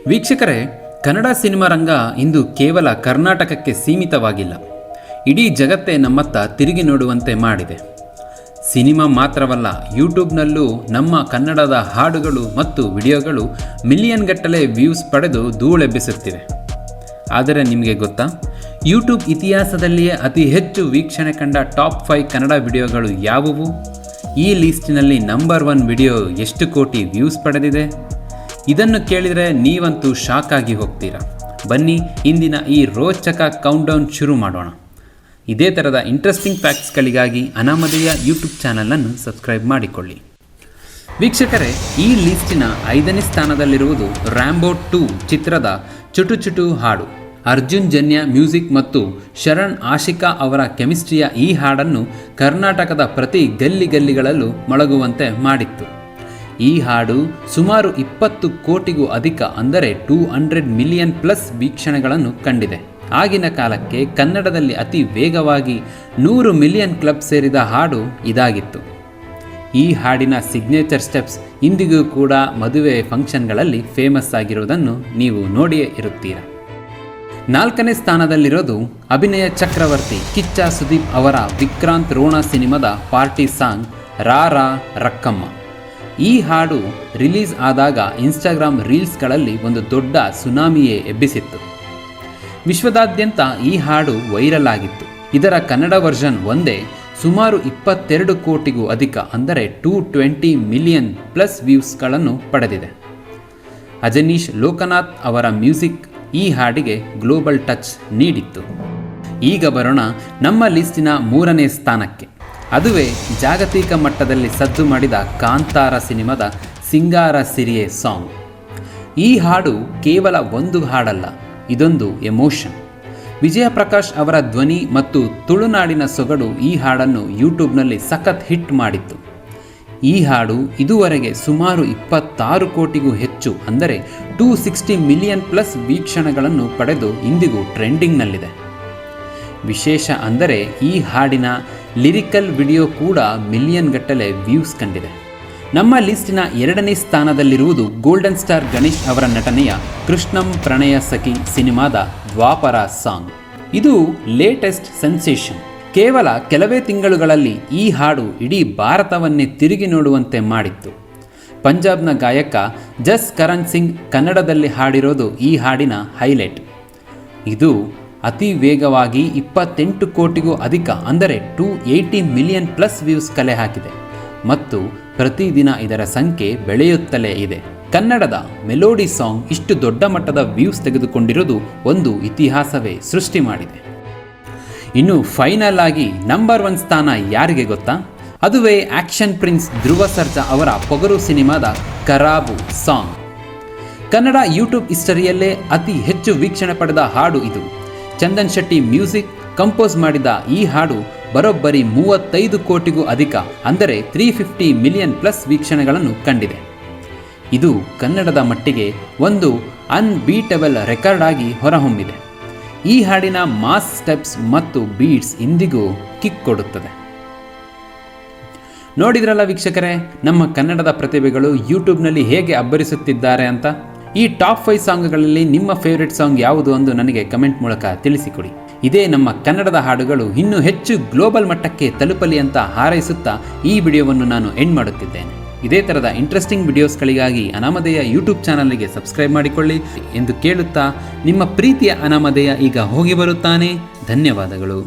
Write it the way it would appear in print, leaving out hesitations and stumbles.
ವೀಕ್ಷಕರೇ, ಕನ್ನಡ ಸಿನಿಮಾ ರಂಗ ಇಂದು ಕೇವಲ ಕರ್ನಾಟಕಕ್ಕೆ ಸೀಮಿತವಾಗಿಲ್ಲ. ಇಡೀ ಜಗತ್ತೇ ನಮ್ಮತ್ತ ತಿರುಗಿ ನೋಡುವಂತೆ ಮಾಡಿದೆ. ಸಿನಿಮಾ ಮಾತ್ರವಲ್ಲ, ಯೂಟ್ಯೂಬ್ನಲ್ಲೂ ನಮ್ಮ ಕನ್ನಡದ ಹಾಡುಗಳು ಮತ್ತು ವಿಡಿಯೋಗಳು ಮಿಲಿಯನ್ ಗಟ್ಟಲೆ ವ್ಯೂಸ್ ಪಡೆದು ಧೂಳೆಬ್ಬಿಸುತ್ತಿವೆ. ಆದರೆ ನಿಮಗೆ ಗೊತ್ತಾ, ಯೂಟ್ಯೂಬ್ ಇತಿಹಾಸದಲ್ಲಿಯೇ ಅತಿ ಹೆಚ್ಚು ವೀಕ್ಷಣೆ ಕಂಡ ಟಾಪ್ 5 ಕನ್ನಡ ವಿಡಿಯೋಗಳು ಯಾವುವು? ಈ ಲಿಸ್ಟಿನಲ್ಲಿ ನಂಬರ್ 1 ವಿಡಿಯೋ ಎಷ್ಟು ಕೋಟಿ ವ್ಯೂಸ್ ಪಡೆದಿದೆ? ಇದನ್ನು ಕೇಳಿದರೆ ನೀವಂತೂ ಶಾಕ್ ಆಗಿ ಹೋಗ್ತೀರಾ. ಬನ್ನಿ ಇಂದಿನ ಈ ರೋಚಕ ಕೌಂಟ್ಡೌನ್ ಶುರು ಮಾಡೋಣ. ಇದೇ ಥರದ ಇಂಟ್ರೆಸ್ಟಿಂಗ್ ಫ್ಯಾಕ್ಟ್ಸ್ಗಳಿಗಾಗಿ ಅನಾಮಧೇಯ ಯೂಟ್ಯೂಬ್ ಚಾನಲನ್ನು ಸಬ್ಸ್ಕ್ರೈಬ್ ಮಾಡಿಕೊಳ್ಳಿ. ವೀಕ್ಷಕರೇ, ಈ ಲಿಸ್ಟಿನ 5ನೇ ಸ್ಥಾನದಲ್ಲಿರುವುದು ರ್ಯಾಂಬೋ 2 ಚಿತ್ರದ ಚುಟು ಚುಟು ಹಾಡು. ಅರ್ಜುನ್ ಜನ್ಯ ಮ್ಯೂಸಿಕ್ ಮತ್ತು ಶರಣ್ ಆಶಿಕಾ ಅವರ ಕೆಮಿಸ್ಟ್ರಿಯ ಈ ಹಾಡನ್ನು ಕರ್ನಾಟಕದ ಪ್ರತಿ ಗಲ್ಲಿಗಳಲ್ಲೂ ಮೊಳಗುವಂತೆ ಮಾಡಿತ್ತು. ಈ ಹಾಡು ಸುಮಾರು 20 ಕೋಟಿಗೂ ಅಧಿಕ, ಅಂದರೆ 200 ಮಿಲಿಯನ್ ಪ್ಲಸ್ ವೀಕ್ಷಣೆಗಳನ್ನು ಕಂಡಿದೆ. ಆಗಿನ ಕಾಲಕ್ಕೆ ಕನ್ನಡದಲ್ಲಿ ಅತಿ ವೇಗವಾಗಿ 100 ಮಿಲಿಯನ್ ಕ್ಲಬ್ ಸೇರಿದ ಹಾಡು ಇದಾಗಿತ್ತು. ಈ ಹಾಡಿನ ಸಿಗ್ನೇಚರ್ ಸ್ಟೆಪ್ಸ್ ಇಂದಿಗೂ ಕೂಡ ಮದುವೆ ಫಂಕ್ಷನ್ಗಳಲ್ಲಿ ಫೇಮಸ್ ಆಗಿರುವುದನ್ನು ನೀವು ನೋಡಿಯೇ ಇರುತ್ತೀರಾ. 4ನೇ ಸ್ಥಾನದಲ್ಲಿರೋದು ಅಭಿನಯ ಚಕ್ರವರ್ತಿ ಕಿಚ್ಚ ಸುದೀಪ್ ಅವರ ವಿಕ್ರಾಂತ್ ರೋಣ ಸಿನಿಮಾದ ಪಾರ್ಟಿ ಸಾಂಗ್ ರಾ ರಾ ರಕ್ಕಮ್ಮ. ಈ ಹಾಡು ರಿಲೀಸ್ ಆದಾಗ ಇನ್ಸ್ಟಾಗ್ರಾಮ್ ರೀಲ್ಸ್ಗಳಲ್ಲಿ ಒಂದು ದೊಡ್ಡ ಸುನಾಮಿಯೇ ಎಬ್ಬಿಸಿತ್ತು. ವಿಶ್ವದಾದ್ಯಂತ ಈ ಹಾಡು ವೈರಲ್ ಆಗಿತ್ತು. ಇದರ ಕನ್ನಡ ವರ್ಷನ್ ಒಂದೇ ಸುಮಾರು 22 ಕೋಟಿಗೂ ಅಧಿಕ, ಅಂದರೆ 220 ಮಿಲಿಯನ್ ಪ್ಲಸ್ ವ್ಯೂಸ್ಗಳನ್ನು ಪಡೆದಿದೆ. ಅಜನೀಶ್ ಲೋಕನಾಥ್ ಅವರ ಮ್ಯೂಸಿಕ್ ಈ ಹಾಡಿಗೆ ಗ್ಲೋಬಲ್ ಟಚ್ ನೀಡಿತ್ತು. ಈಗ ಬರೋಣ ನಮ್ಮ ಲಿಸ್ಟಿನ 3ನೇ ಸ್ಥಾನಕ್ಕೆ. ಅದುವೇ ಜಾಗತಿಕ ಮಟ್ಟದಲ್ಲಿ ಸದ್ದು ಮಾಡಿದ ಕಾಂತಾರ ಸಿನಿಮಾದ ಸಿಂಗಾರ ಸಿರಿಯೆ ಸಾಂಗ್. ಈ ಹಾಡು ಕೇವಲ ಒಂದು ಹಾಡಲ್ಲ, ಇದೊಂದು ಎಮೋಷನ್. ವಿಜಯ ಪ್ರಕಾಶ್ ಅವರ ಧ್ವನಿ ಮತ್ತು ತುಳುನಾಡಿನ ಸೊಗಡು ಈ ಹಾಡನ್ನು ಯೂಟ್ಯೂಬ್ನಲ್ಲಿ ಸಖತ್ ಹಿಟ್ ಮಾಡಿತ್ತು. ಈ ಹಾಡು ಇದುವರೆಗೆ ಸುಮಾರು 26 ಕೋಟಿಗೂ ಹೆಚ್ಚು, ಅಂದರೆ 260 ಮಿಲಿಯನ್ ಪ್ಲಸ್ ವೀಕ್ಷಣೆಗಳನ್ನು ಪಡೆದು ಇಂದಿಗೂ ಟ್ರೆಂಡಿಂಗ್ನಲ್ಲಿದೆ. ವಿಶೇಷ ಅಂದರೆ ಈ ಹಾಡಿನ ಲಿರಿಕಲ್ ವಿಡಿಯೋ ಕೂಡ ಮಿಲಿಯನ್ ಗಟ್ಟಲೆ ವ್ಯೂಸ್ ಕಂಡಿದೆ. ನಮ್ಮ ಲಿಸ್ಟಿನ 2ನೇ ಸ್ಥಾನದಲ್ಲಿರುವುದು ಗೋಲ್ಡನ್ ಸ್ಟಾರ್ ಗಣೇಶ್ ಅವರ ನಟನೆಯ ಕೃಷ್ಣಂ ಪ್ರಣಯ ಸಖಿ ಸಿನಿಮಾದ ದ್ವಾಪರ ಸಾಂಗ್. ಇದು ಲೇಟೆಸ್ಟ್ ಸೆನ್ಸೇಷನ್. ಕೇವಲ ಕೆಲವೇ ತಿಂಗಳುಗಳಲ್ಲಿ ಈ ಹಾಡು ಇಡೀ ಭಾರತವನ್ನೇ ತಿರುಗಿ ನೋಡುವಂತೆ ಮಾಡಿತ್ತು. ಪಂಜಾಬ್ನ ಗಾಯಕ ಜಸ್ ಕರಣ್ ಸಿಂಗ್ ಕನ್ನಡದಲ್ಲಿ ಹಾಡಿರೋದು ಈ ಹಾಡಿನ ಹೈಲೈಟ್. ಇದು ಅತಿ ವೇಗವಾಗಿ 28 ಕೋಟಿಗೂ ಅಧಿಕ, ಅಂದರೆ 280 ಮಿಲಿಯನ್ ಪ್ಲಸ್ ವ್ಯೂಸ್ ಕಲೆ ಹಾಕಿದೆ ಮತ್ತು ಪ್ರತಿದಿನ ಇದರ ಸಂಖ್ಯೆ ಬೆಳೆಯುತ್ತಲೇ ಇದೆ. ಕನ್ನಡದ ಮೆಲೋಡಿ ಸಾಂಗ್ ಇಷ್ಟು ದೊಡ್ಡ ಮಟ್ಟದ ವ್ಯೂಸ್ ತೆಗೆದುಕೊಂಡಿರೋದು ಒಂದು ಇತಿಹಾಸವೇ ಸೃಷ್ಟಿ ಮಾಡಿದೆ. ಇನ್ನು ಫೈನಲ್ ಆಗಿ ನಂಬರ್ 1 ಸ್ಥಾನ ಯಾರಿಗೆ ಗೊತ್ತಾ? ಅದುವೇ ಆಕ್ಷನ್ ಪ್ರಿನ್ಸ್ ಧ್ರುವ ಸರ್ಜಾ ಅವರ ಪೊಗರು ಸಿನಿಮಾದ ಕರಾಬು ಸಾಂಗ್. ಕನ್ನಡ ಯೂಟ್ಯೂಬ್ ಹಿಸ್ಟರಿಯಲ್ಲೇ ಅತಿ ಹೆಚ್ಚು ವೀಕ್ಷಣೆ ಪಡೆದ ಹಾಡು ಇದು. ಚಂದನ್ ಶೆಟ್ಟಿ ಮ್ಯೂಸಿಕ್ ಕಂಪೋಸ್ ಮಾಡಿದ ಈ ಹಾಡು ಬರೋಬ್ಬರಿ 35 ಕೋಟಿಗೂ ಅಧಿಕ, ಅಂದರೆ 350 ಮಿಲಿಯನ್ ಪ್ಲಸ್ ವೀಕ್ಷಣೆಗಳನ್ನು ಕಂಡಿದೆ. ಇದು ಕನ್ನಡದ ಮಟ್ಟಿಗೆ ಒಂದು ಅನ್ಬೀಟಬಲ್ ರೆಕಾರ್ಡ್ ಆಗಿ ಹೊರಹೊಮ್ಮಿದೆ. ಈ ಹಾಡಿನ ಮಾಸ್ ಸ್ಟೆಪ್ಸ್ ಮತ್ತು ಬೀಟ್ಸ್ ಇಂದಿಗೂ ಕಿಕ್ ಕೊಡುತ್ತದೆ. ನೋಡಿದ್ರಲ್ಲ ವೀಕ್ಷಕರೇ, ನಮ್ಮ ಕನ್ನಡದ ಪ್ರತಿಭೆಗಳು ಯೂಟ್ಯೂಬ್ನಲ್ಲಿ ಹೇಗೆ ಅಬ್ಬರಿಸುತ್ತಿದ್ದಾರೆ ಅಂತ. ಈ ಟಾಪ್ 5 ಸಾಂಗ್ಗಳಲ್ಲಿ ನಿಮ್ಮ ಫೇವ್ರೆಟ್ ಸಾಂಗ್ ಯಾವುದು ಎಂದು ನನಗೆ ಕಮೆಂಟ್ ಮೂಲಕ ತಿಳಿಸಿಕೊಡಿ. ಇದೇ ನಮ್ಮ ಕನ್ನಡದ ಹಾಡುಗಳು ಇನ್ನೂ ಹೆಚ್ಚು ಗ್ಲೋಬಲ್ ಮಟ್ಟಕ್ಕೆ ತಲುಪಲಿ ಅಂತ ಹಾರೈಸುತ್ತಾ ಈ ವಿಡಿಯೋವನ್ನು ನಾನು ಎಂಡ್ ಮಾಡುತ್ತಿದ್ದೇನೆ. ಇದೇ ಥರದ ಇಂಟ್ರೆಸ್ಟಿಂಗ್ ವಿಡಿಯೋಸ್ಗಳಿಗಾಗಿ ಅನಾಮಧೇಯ ಯೂಟ್ಯೂಬ್ ಚಾನಲ್ಗೆ ಸಬ್ಸ್ಕ್ರೈಬ್ ಮಾಡಿಕೊಳ್ಳಿ ಎಂದು ಕೇಳುತ್ತಾ ನಿಮ್ಮ ಪ್ರೀತಿಯ ಅನಾಮಧೇಯ ಈಗ ಹೋಗಿ ಬರುತ್ತಾನೆ. ಧನ್ಯವಾದಗಳು.